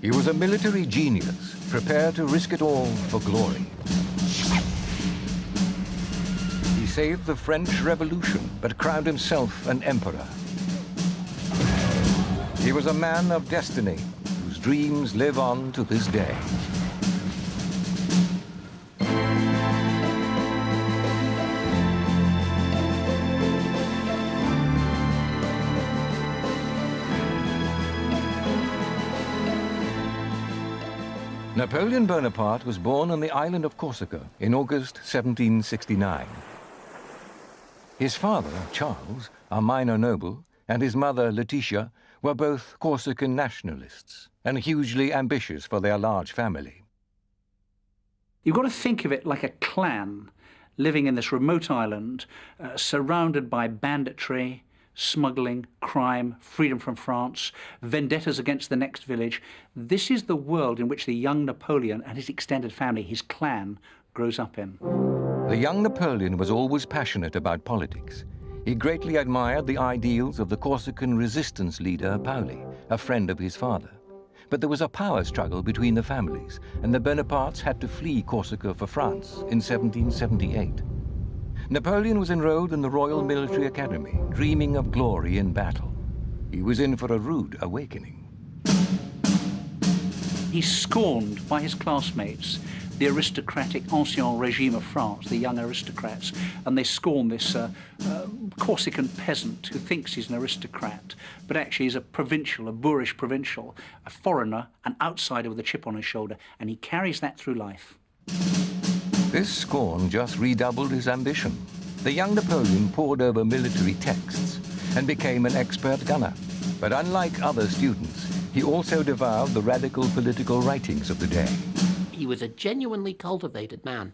He was a military genius, prepared to risk it all for glory. He saved the French Revolution, but crowned himself an emperor. He was a man of destiny, whose dreams live on to this day. Napoleon Bonaparte was born on the island of Corsica in August 1769. His father, Charles, a minor noble, and his mother, Laetitia, were both Corsican nationalists and hugely ambitious for their large family. You've got to think of it like a clan living in this remote island, surrounded by banditry, smuggling, crime, freedom from France, vendettas against the next village. This is the world in which the young Napoleon and his extended family, his clan, grows up in. The young Napoleon was always passionate about politics. He greatly admired the ideals of the Corsican resistance leader, Paoli, a friend of his father. But there was a power struggle between the families, and the Bonapartes had to flee Corsica for France in 1778. Napoleon was enrolled in the Royal Military Academy, dreaming of glory in battle. He was in for a rude awakening. He's scorned by his classmates, the aristocratic ancien regime of France, the young aristocrats, and they scorn this Corsican peasant who thinks he's an aristocrat, but actually is a provincial, a boorish provincial, a foreigner, an outsider with a chip on his shoulder, and he carries that through life. This scorn just redoubled his ambition. The young Napoleon pored over military texts and became an expert gunner. But unlike other students, he also devoured the radical political writings of the day. He was a genuinely cultivated man.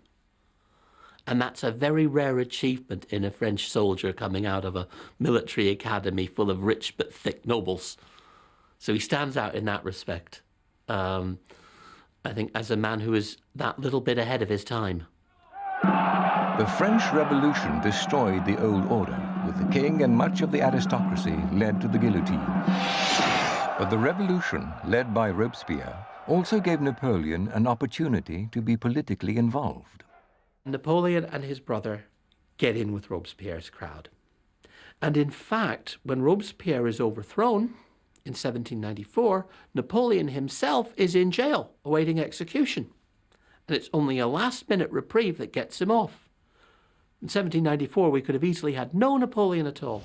And that's a very rare achievement in a French soldier coming out of a military academy full of rich but thick nobles. So he stands out in that respect. I think as a man who is that little bit ahead of his time. The French Revolution destroyed the old order, with the king and much of the aristocracy led to the guillotine. But the revolution, led by Robespierre, also gave Napoleon an opportunity to be politically involved. Napoleon and his brother get in with Robespierre's crowd. And in fact, when Robespierre is overthrown in 1794, Napoleon himself is in jail awaiting execution. And it's only a last-minute reprieve that gets him off. In 1794, we could have easily had no Napoleon at all.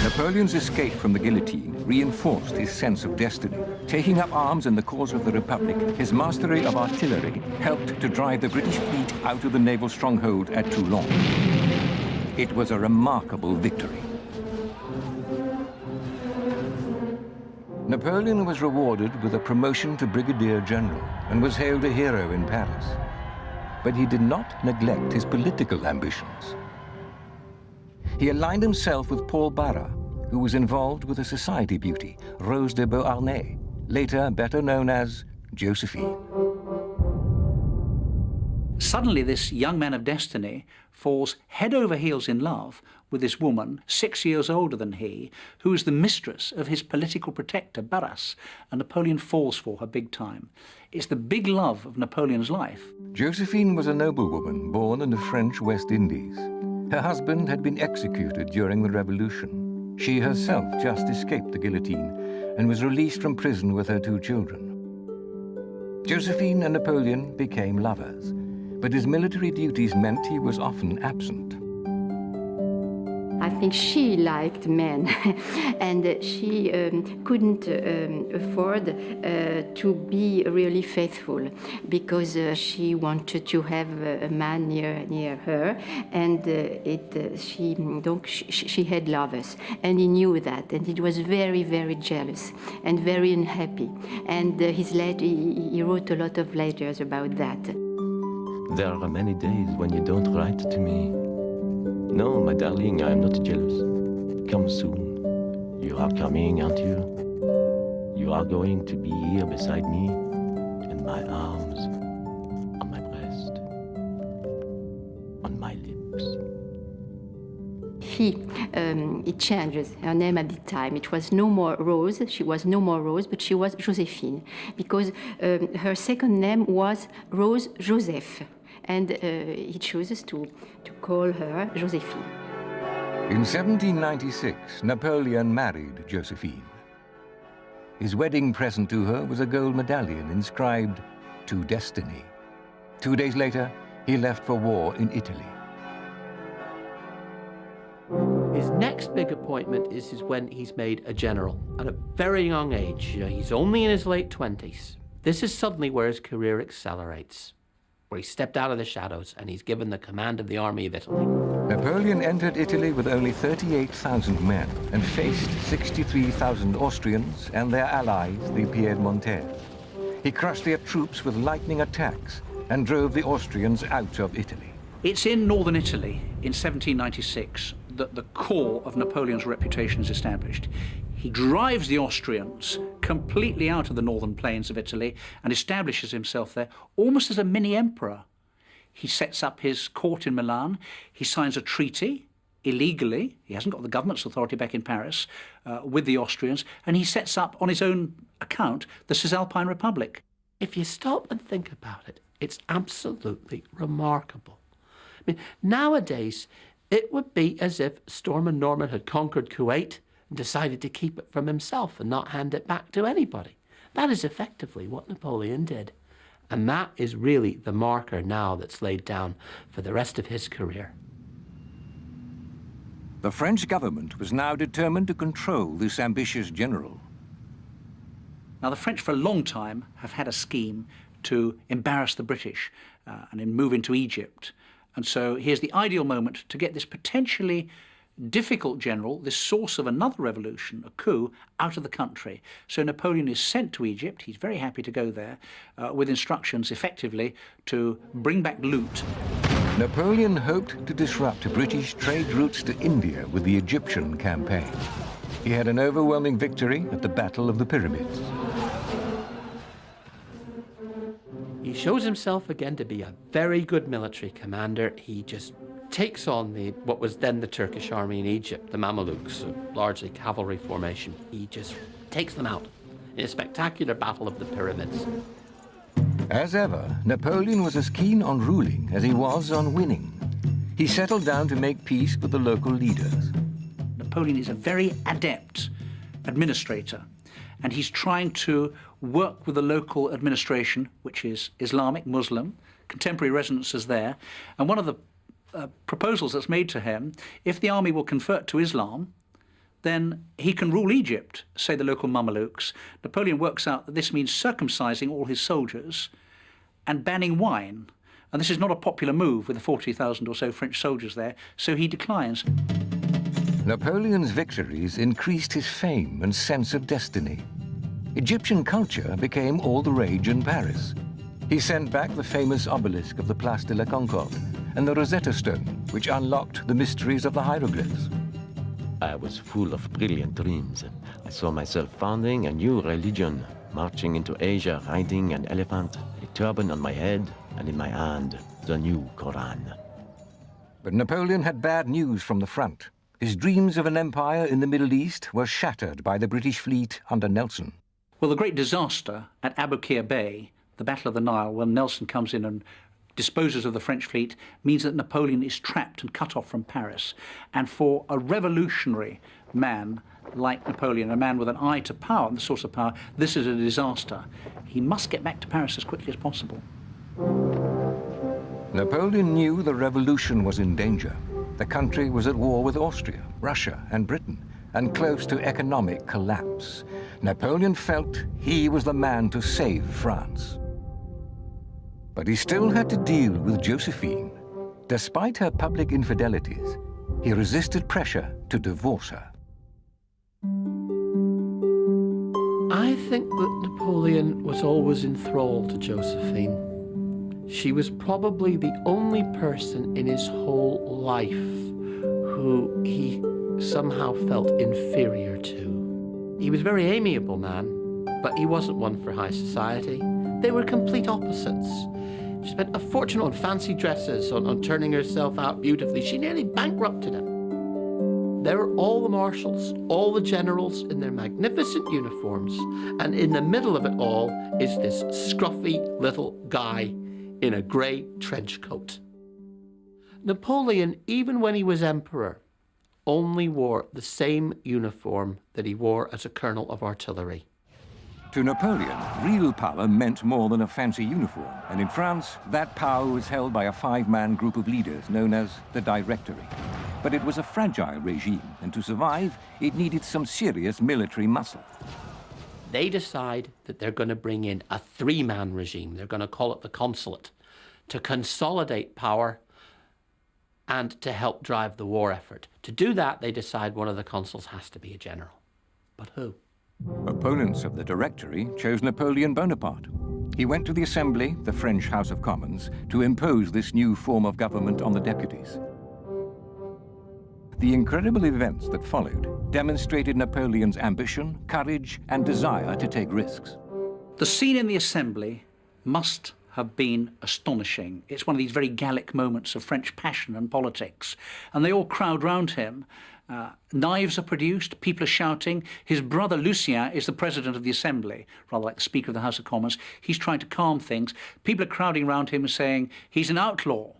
Napoleon's escape from the guillotine reinforced his sense of destiny. Taking up arms in the cause of the Republic, his mastery of artillery helped to drive the British fleet out of the naval stronghold at Toulon. It was a remarkable victory. Napoleon was rewarded with a promotion to Brigadier General and was hailed a hero in Paris. But he did not neglect his political ambitions. He aligned himself with Paul Barras, who was involved with a society beauty, Rose de Beauharnais, later better known as Josephine. Suddenly, this young man of destiny falls head over heels in love with this woman 6 years older than he, who is the mistress of his political protector, Barras, and Napoleon falls for her big time. It's the big love of Napoleon's life. Josephine was a noblewoman born in the French West Indies. Her husband had been executed during the Revolution. She herself just escaped the guillotine and was released from prison with her 2 children. Josephine and Napoleon became lovers, but his military duties meant he was often absent. I think she liked men, and she couldn't afford to be really faithful, because she wanted to have a man near her, and she had lovers, and he knew that, and he was very, very jealous and very unhappy. And he wrote a lot of letters about that. There are many days when you don't write to me. No, my darling, I am not jealous. Come soon. You are coming, aren't you? You are going to be here beside me, in my arms, on my breast, on my lips. it changes her name at the time. It was no more Rose, she was no more Rose, but she was Josephine, because her second name was Rose Joseph, and he chooses to call her Josephine. In 1796, Napoleon married Josephine. His wedding present to her was a gold medallion inscribed, "To Destiny." 2 days later, he left for war in Italy. His next big appointment is when he's made a general at a very young age. He's only in his late 20s. This is suddenly where his career accelerates, where he stepped out of the shadows and he's given the command of the army of Italy. Napoleon entered Italy with only 38,000 men and faced 63,000 Austrians and their allies, the Piedmontese. He crushed their troops with lightning attacks and drove the Austrians out of Italy. It's in northern Italy in 1796 that the core of Napoleon's reputation is established. He drives the Austrians completely out of the northern plains of Italy and establishes himself there almost as a mini emperor. He sets up his court in Milan. He signs a treaty illegally. He hasn't got the government's authority back in Paris with the Austrians, and he sets up on his own account the Cisalpine Republic. If you stop and think about it, it's absolutely remarkable. I mean, nowadays, it would be as if Stormin Norman had conquered Kuwait and decided to keep it from himself and not hand it back to anybody. That is effectively what Napoleon did. And that is really the marker now that's laid down for the rest of his career. The French government was now determined to control this ambitious general. Now, the French for a long time have had a scheme to embarrass the British and then move into Egypt. And so here's the ideal moment to get this potentially difficult general, this source of another revolution, a coup, out of the country. So Napoleon is sent to Egypt. He's very happy to go there with instructions, effectively, to bring back loot. Napoleon hoped to disrupt British trade routes to India with the Egyptian campaign. He had an overwhelming victory at the Battle of the Pyramids. He shows himself again to be a very good military commander. He just takes on what was then the Turkish army in Egypt, the Mamelukes, a largely cavalry formation. He just takes them out in a spectacular battle of the Pyramids. As ever, Napoleon was as keen on ruling as he was on winning. He settled down to make peace with the local leaders. Napoleon is a very adept administrator, and he's trying to work with the local administration, which is Islamic, Muslim, contemporary resonances there. And one of the proposals that's made to him, if the army will convert to Islam, then he can rule Egypt, say the local Mamelukes. Napoleon works out that this means circumcising all his soldiers and banning wine. And this is not a popular move with the 40,000 or so French soldiers there, so he declines. Napoleon's victories increased his fame and sense of destiny. Egyptian culture became all the rage in Paris. He sent back the famous obelisk of the Place de la Concorde and the Rosetta Stone, which unlocked the mysteries of the hieroglyphs. I was full of brilliant dreams. I saw myself founding a new religion, marching into Asia riding an elephant, a turban on my head, and in my hand, the new Quran. But Napoleon had bad news from the front. His dreams of an empire in the Middle East were shattered by the British fleet under Nelson. Well, the great disaster at Abu Qir Bay, the Battle of the Nile, when Nelson comes in and disposes of the French fleet, means that Napoleon is trapped and cut off from Paris. And for a revolutionary man like Napoleon, a man with an eye to power and the source of power, this is a disaster. He must get back to Paris as quickly as possible. Napoleon knew the revolution was in danger. The country was at war with Austria, Russia, and Britain, and close to economic collapse. Napoleon felt he was the man to save France. But he still had to deal with Josephine. Despite her public infidelities, he resisted pressure to divorce her. I think that Napoleon was always enthralled to Josephine. She was probably the only person in his whole life who he somehow felt inferior to. He was a very amiable man, but he wasn't one for high society. They were complete opposites. She spent a fortune on fancy dresses, on turning herself out beautifully. She nearly bankrupted him. There are all the marshals, all the generals in their magnificent uniforms, and in the middle of it all is this scruffy little guy in a grey trench coat. Napoleon, even when he was emperor, only wore the same uniform that he wore as a colonel of artillery. To Napoleon, real power meant more than a fancy uniform, and in France, that power was held by a five-man group of leaders known as the Directory. But it was a fragile regime, and to survive, it needed some serious military muscle. They decide that they're going to bring in a three-man regime. They're going to call it the consulate, to consolidate power and to help drive the war effort. To do that, they decide one of the consuls has to be a general. But who? Opponents of the Directory chose Napoleon Bonaparte. He went to the Assembly, the French House of Commons, to impose this new form of government on the deputies. The incredible events that followed demonstrated Napoleon's ambition, courage, and desire to take risks. The scene in the Assembly must have been astonishing. It's one of these very Gallic moments of French passion and politics. And they all crowd round him. Knives are produced, people are shouting. His brother Lucien is the president of the Assembly, rather like the Speaker of the House of Commons. He's trying to calm things. People are crowding around him saying, he's an outlaw.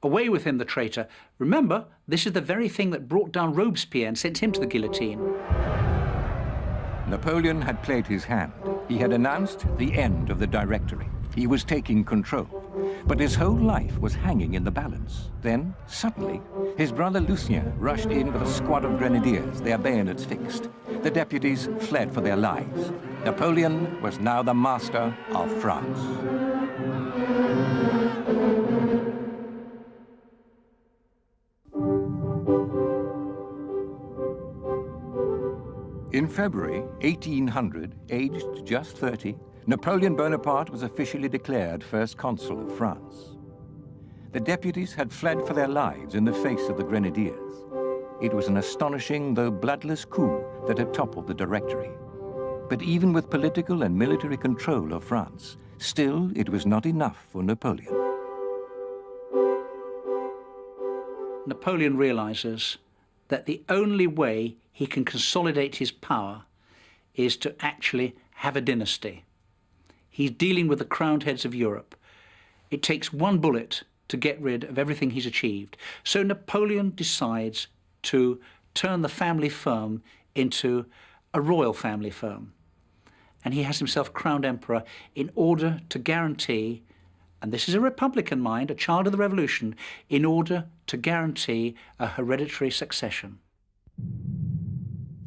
Away with him, the traitor. Remember, this is the very thing that brought down Robespierre and sent him to the guillotine. Napoleon had played his hand. He had announced the end of the Directory. He was taking control. But his whole life was hanging in the balance. Then, suddenly, his brother Lucien rushed in with a squad of grenadiers, their bayonets fixed. The deputies fled for their lives. Napoleon was now the master of France. In February 1800, aged just 30, Napoleon Bonaparte was officially declared first consul of France. The deputies had fled for their lives in the face of the grenadiers. It was an astonishing, though bloodless coup that had toppled the Directory. But even with political and military control of France, still it was not enough for Napoleon. Napoleon realizes that the only way he can consolidate his power is to actually have a dynasty. He's dealing with the crowned heads of Europe. It takes one bullet to get rid of everything he's achieved. So Napoleon decides to turn the family firm into a royal family firm. And he has himself crowned emperor in order to guarantee, and this is a Republican mind, a child of the Revolution, in order to guarantee a hereditary succession.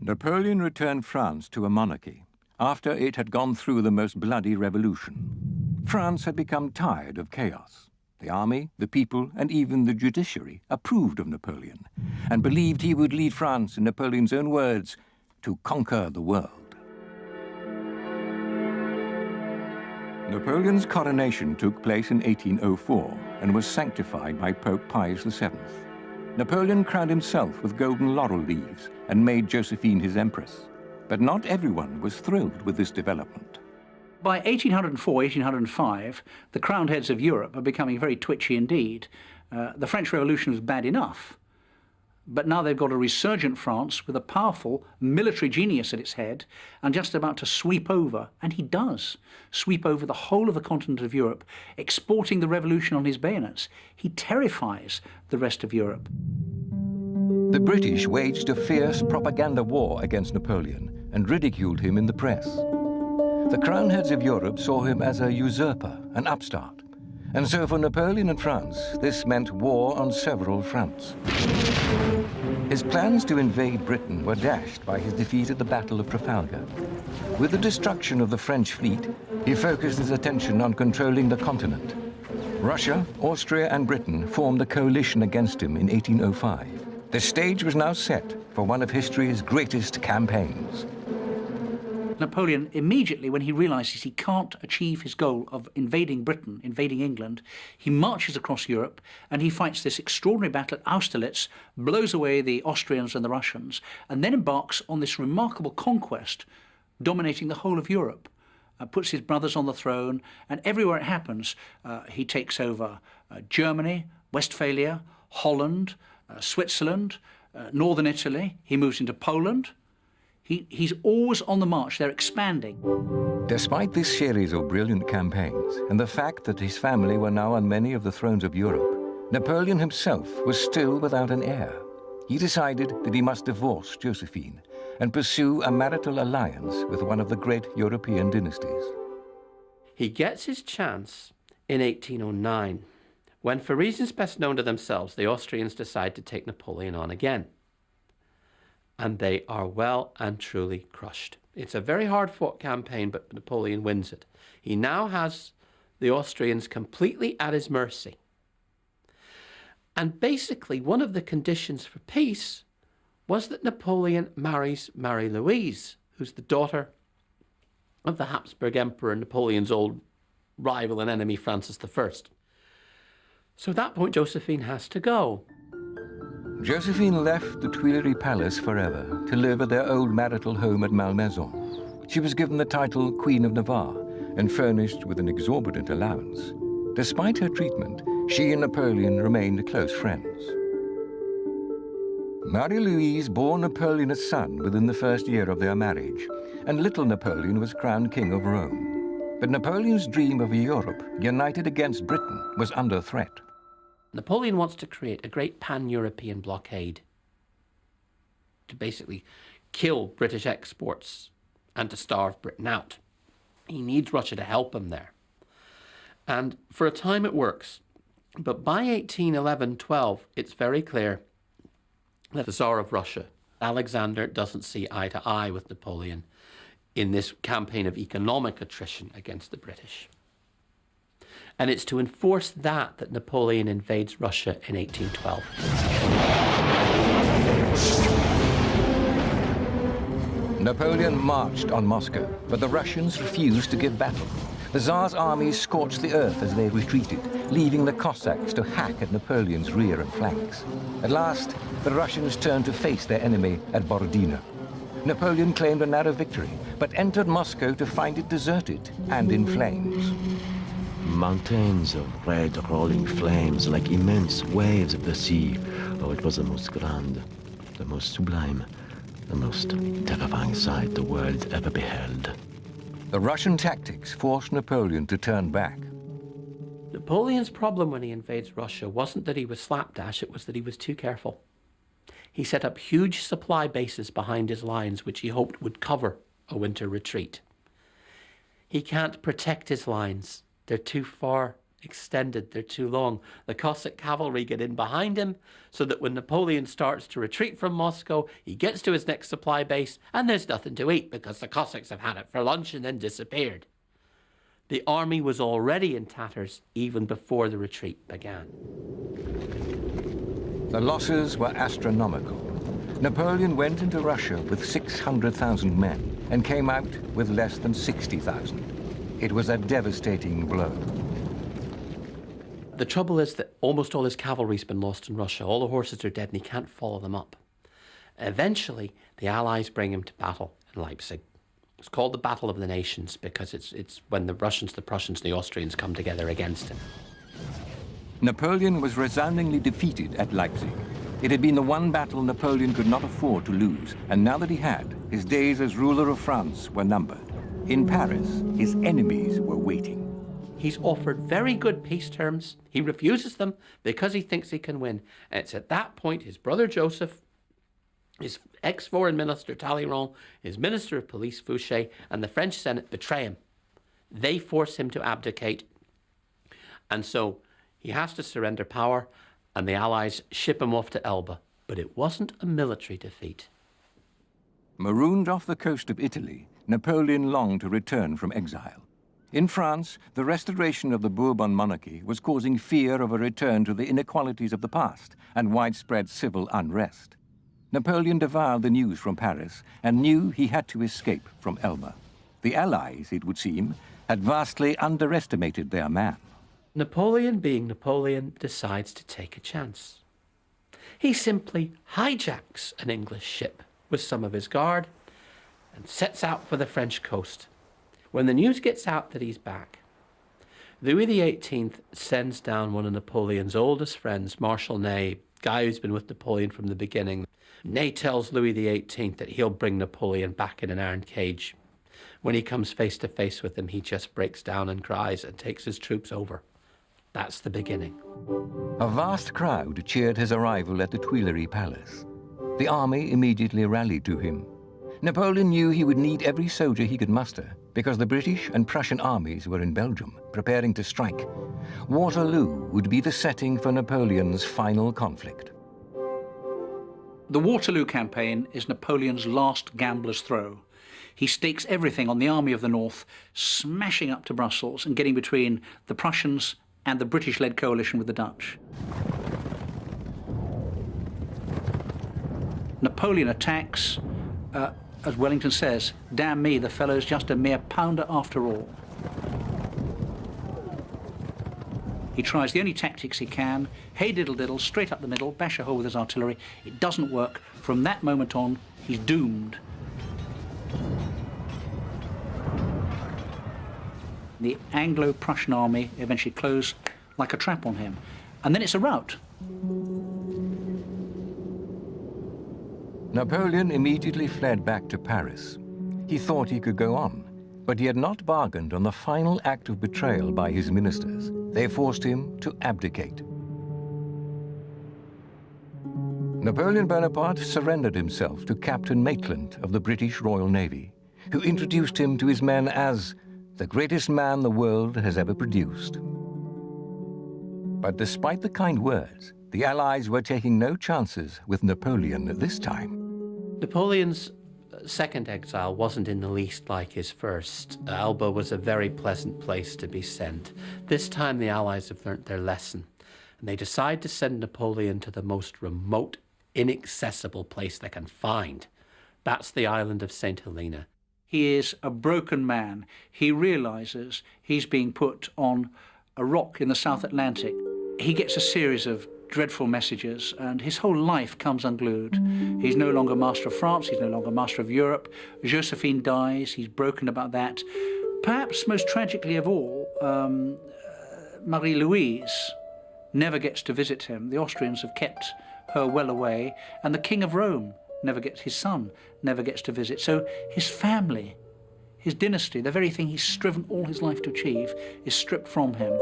Napoleon returned France to a monarchy after it had gone through the most bloody revolution. France had become tired of chaos. The army, the people, and even the judiciary approved of Napoleon and believed he would lead France, in Napoleon's own words, to conquer the world. Napoleon's coronation took place in 1804 and was sanctified by Pope Pius VII. Napoleon crowned himself with golden laurel leaves and made Josephine his empress. But not everyone was thrilled with this development. By 1804, 1805, the crowned heads of Europe are becoming very twitchy indeed. The French Revolution was bad enough, but now they've got a resurgent France with a powerful military genius at its head and just about to sweep over, and he does, sweep over the whole of the continent of Europe, exporting the revolution on his bayonets. He terrifies the rest of Europe. The British waged a fierce propaganda war against Napoleon and ridiculed him in the press. The crowned heads of Europe saw him as a usurper, an upstart. And so for Napoleon and France, this meant war on several fronts. His plans to invade Britain were dashed by his defeat at the Battle of Trafalgar. With the destruction of the French fleet, he focused his attention on controlling the continent. Russia, Austria, and Britain formed a coalition against him in 1805. The stage was now set for one of history's greatest campaigns. Napoleon, immediately when he realizes he can't achieve his goal of invading Britain, invading England, he marches across Europe and he fights this extraordinary battle at Austerlitz, blows away the Austrians and the Russians, and then embarks on this remarkable conquest, dominating the whole of Europe. Puts his brothers on the throne, and everywhere it happens, he takes over Germany, Westphalia, Holland, Switzerland, northern Italy. He moves into Poland. He's always on the march. They're expanding. Despite this series of brilliant campaigns and the fact that his family were now on many of the thrones of Europe, Napoleon himself was still without an heir. He decided that he must divorce Josephine and pursue a marital alliance with one of the great European dynasties. He gets his chance in 1809, when, for reasons best known to themselves, the Austrians decide to take Napoleon on again. And they are well and truly crushed. It's a very hard-fought campaign, but Napoleon wins it. He now has the Austrians completely at his mercy. And basically, one of the conditions for peace was that Napoleon marries Marie-Louise, who's the daughter of the Habsburg Emperor, Napoleon's old rival and enemy, Francis I. So at that point, Josephine has to go. Josephine left the Tuileries Palace forever to live at their old marital home at Malmaison. She was given the title Queen of Navarre and furnished with an exorbitant allowance. Despite her treatment, she and Napoleon remained close friends. Marie-Louise bore Napoleon a son within the first year of their marriage, and little Napoleon was crowned King of Rome. But Napoleon's dream of a Europe united against Britain was under threat. Napoleon wants to create a great pan-European blockade to basically kill British exports and to starve Britain out. He needs Russia to help him there. And for a time it works. But by 1811-12, it's very clear that the Tsar of Russia, Alexander, doesn't see eye to eye with Napoleon in this campaign of economic attrition against the British. And it's to enforce that that Napoleon invades Russia in 1812. Napoleon marched on Moscow, but the Russians refused to give battle. The Tsar's armies scorched the earth as they retreated, leaving the Cossacks to hack at Napoleon's rear and flanks. At last, the Russians turned to face their enemy at Borodino. Napoleon claimed a narrow victory, but entered Moscow to find it deserted and in flames. Mountains of red rolling flames like immense waves of the sea. Oh, it was the most grand, the most sublime, the most terrifying sight the world ever beheld. The Russian tactics forced Napoleon to turn back. Napoleon's problem when he invades Russia wasn't that he was slapdash, it was that he was too careful. He set up huge supply bases behind his lines, which he hoped would cover a winter retreat. He can't protect his lines. They're too far extended, they're too long. The Cossack cavalry get in behind him so that when Napoleon starts to retreat from Moscow, he gets to his next supply base and there's nothing to eat because the Cossacks have had it for lunch and then disappeared. The army was already in tatters even before the retreat began. The losses were astronomical. Napoleon went into Russia with 600,000 men and came out with less than 60,000. It was a devastating blow. The trouble is that almost all his cavalry's been lost in Russia. All the horses are dead and he can't follow them up. Eventually, the Allies bring him to battle in Leipzig. It's called the Battle of the Nations because it's when the Russians, the Prussians, and the Austrians come together against him. Napoleon was resoundingly defeated at Leipzig. It had been the one battle Napoleon could not afford to lose, and now that he had, his days as ruler of France were numbered. In Paris, his enemies were waiting. He's offered very good peace terms. He refuses them because he thinks he can win. And it's at that point his brother Joseph, his ex-foreign minister Talleyrand, his minister of police Fouché, and the French Senate betray him. They force him to abdicate. And so he has to surrender power, and the Allies ship him off to Elba. But it wasn't a military defeat. Marooned off the coast of Italy, Napoleon longed to return from exile. In France, the restoration of the Bourbon monarchy was causing fear of a return to the inequalities of the past and widespread civil unrest. Napoleon devoured the news from Paris and knew he had to escape from Elba. The Allies, it would seem, had vastly underestimated their man. Napoleon, being Napoleon, decides to take a chance. He simply hijacks an English ship with some of his guard and sets out for the French coast. When the news gets out that he's back, Louis XVIII sends down one of Napoleon's oldest friends, Marshal Ney, guy who's been with Napoleon from the beginning. Ney tells Louis XVIII that he'll bring Napoleon back in an iron cage. When he comes face to face with him, he just breaks down and cries and takes his troops over. That's the beginning. A vast crowd cheered his arrival at the Tuileries Palace. The army immediately rallied to him. Napoleon knew he would need every soldier he could muster because the British and Prussian armies were in Belgium, preparing to strike. Waterloo would be the setting for Napoleon's final conflict. The Waterloo campaign is Napoleon's last gambler's throw. He stakes everything on the Army of the North, smashing up to Brussels and getting between the Prussians and the British-led coalition with the Dutch. Napoleon attacks, as Wellington says, damn me, the fellow's just a mere pounder after all. He tries the only tactics he can, hey diddle diddle, straight up the middle, bash a hole with his artillery. It doesn't work. From that moment on, he's doomed. The Anglo-Prussian army eventually close like a trap on him. And then it's a rout. Napoleon immediately fled back to Paris. He thought he could go on, but he had not bargained on the final act of betrayal by his ministers. They forced him to abdicate. Napoleon Bonaparte surrendered himself to Captain Maitland of the British Royal Navy, who introduced him to his men as the greatest man the world has ever produced. But despite the kind words, the Allies were taking no chances with Napoleon at this time. Napoleon's second exile wasn't in the least like his first. Elba was a very pleasant place to be sent. This time the Allies have learnt their lesson, and they decide to send Napoleon to the most remote, inaccessible place they can find. That's the island of St. Helena. He is a broken man. He realizes he's being put on a rock in the South Atlantic. He gets a series of dreadful messages, and his whole life comes unglued. He's no longer master of France, he's no longer master of Europe. Josephine dies, he's broken about that. Perhaps most tragically of all, Marie-Louise never gets to visit him. The Austrians have kept her well away, and the King of Rome his son never gets to visit. So his family, his dynasty, the very thing he's striven all his life to achieve, is stripped from him.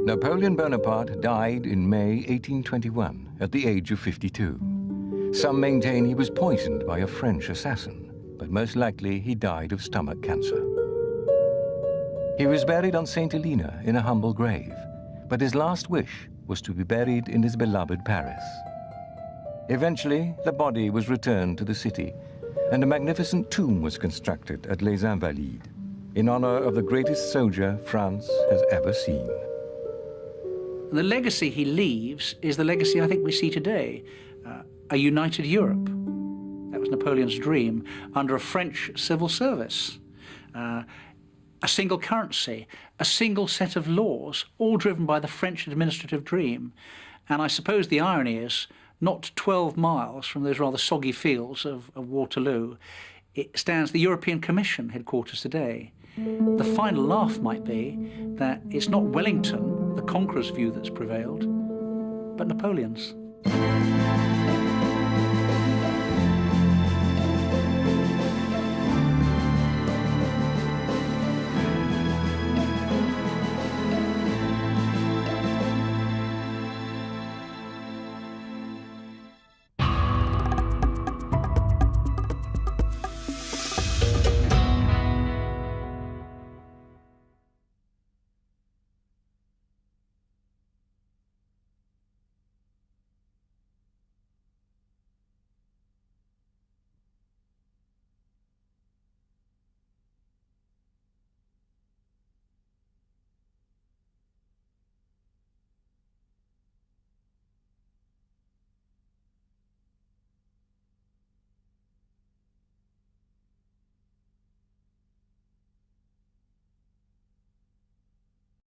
Napoleon Bonaparte died in May 1821 at the age of 52. Some maintain he was poisoned by a French assassin, but most likely he died of stomach cancer. He was buried on St. Helena in a humble grave, but his last wish was to be buried in his beloved Paris. Eventually, the body was returned to the city, and a magnificent tomb was constructed at Les Invalides, in honor of the greatest soldier France has ever seen. The legacy he leaves is the legacy I think we see today, a united Europe. That was Napoleon's dream, under a French civil service. A single currency, a single set of laws, all driven by the French administrative dream. And I suppose the irony is, not 12 miles from those rather soggy fields of Waterloo, it stands the European Commission headquarters today. The final laugh might be that it's not Wellington, the conqueror's view, that's prevailed, but Napoleon's.